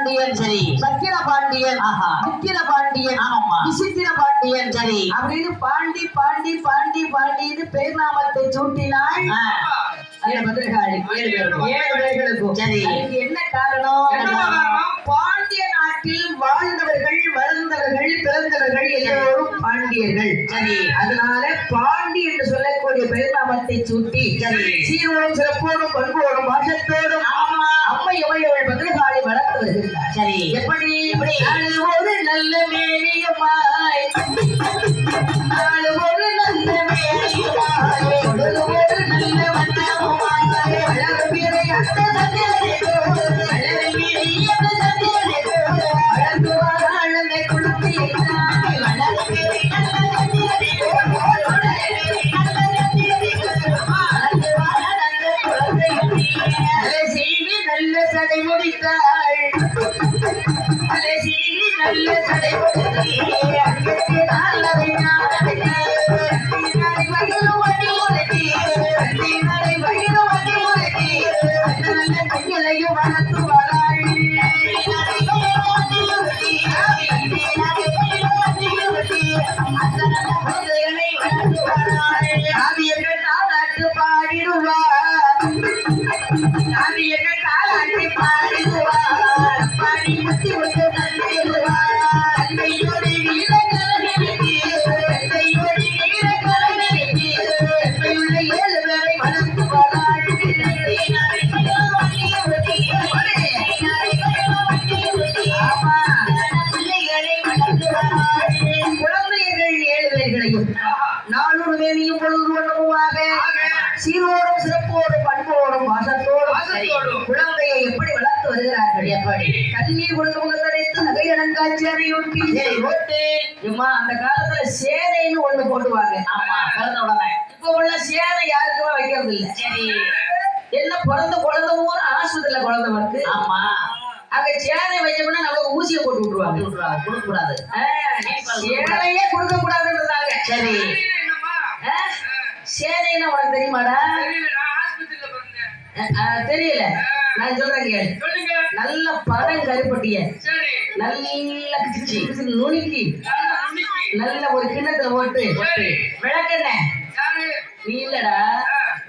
பாண்டியன் சரி, சத்திர பாண்டியன், மித்திர பாண்டியன், விசித்திர பாண்டியன் சரி அப்படின்னு பாண்டி பாண்டி பாண்டி பாண்டின்னு பேர்நாமத்தை சூட்டினாள் பத்திரகாளி. 7 பேர்களுக்கும் சரி. அதுக்கு என்ன காரணம்? பாண்டிய நாட்டில் வாழ்ந்தவர்கள், வளர்ந்தவர்கள், பிறந்தவர்கள் எல்லோரும் பாண்டியர்கள் சரி. அதனால பாண்டி என்று சொல்லக்கூடிய பெருநாமத்தை சூட்டி சீரோடும் சிறப்போடும் பண்போடும் பாசத்தோடும் அம்மை அம்மையோட பத்திரகாளி வளர்த்து வருகிறார் சரி. எப்படி ஒரு நல்ல மேலியமாய், ஒரு நல்ல மேலியமாய், ஒரு நல்ல வண்ணமாய், அழகு பிறை அந்த சத்தியனை அழகு பிறை அந்த சத்தியனை அழகு வாழனை குழுத்தி அழகு பிறை அந்த சத்தியனை செய்தி நல்ல சடை முடித்தாள், செய்தி நல்ல சடை நாளொரு வேணியும் பொழுது வண்ணமுமாக சீரோடும் சிறப்போடும் பண்போடும் வாசத்தோடும் குழந்தையை எப்படி வளர்த்து வருகிறார்கள்? எப்படி கண்ணீர் கொண்டு முகத்தடைத்து நகை அடங்காட்சி அறையூட்டி அந்த காலத்துல சேனைன்னு ஒண்ணு போட்டுவாங்க. ஆமா, பிறந்த உடனே. இப்ப உள்ள சேனை யாருக்குமே வைக்கிறது இல்லை. சரி, என்ன பிறந்த குழந்தை போற ஆஸ்பத்திரியில குழந்தை வருது. ஆமா, அங்க சேனை வைக்கணும்னா நம்மளுக்கு ஊசியை போட்டு விட்டுருவாங்க. கொடுக்க கூடாது, சேனையே கொடுக்க கூடாதுன்றாங்க. சரி, சேனைன்னா உனக்கு தெரியுமாடா? தெரியல, நான் சொல்றேன் கேளு. நல்ல படம் கருப்பட்டிய நல்ல நுணுக்கி நல்ல ஒரு கிண்ணத்துல போட்டு விளக்கெண்ணெய், நீ இல்லடா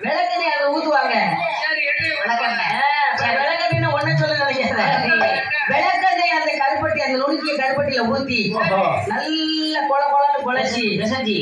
விளக்கெண்ணெய் அதை ஊத்துவாங்க. விளக்கெண்ணெய் ஒன்ன சொல்ல நினைக்கிறேன். விளக்கெண்ணெய் அந்த கருப்பட்டி, அந்த நுணுக்கிய கருப்பட்டியில ஊத்தி நல்ல கொல கொலன்னு குழச்சி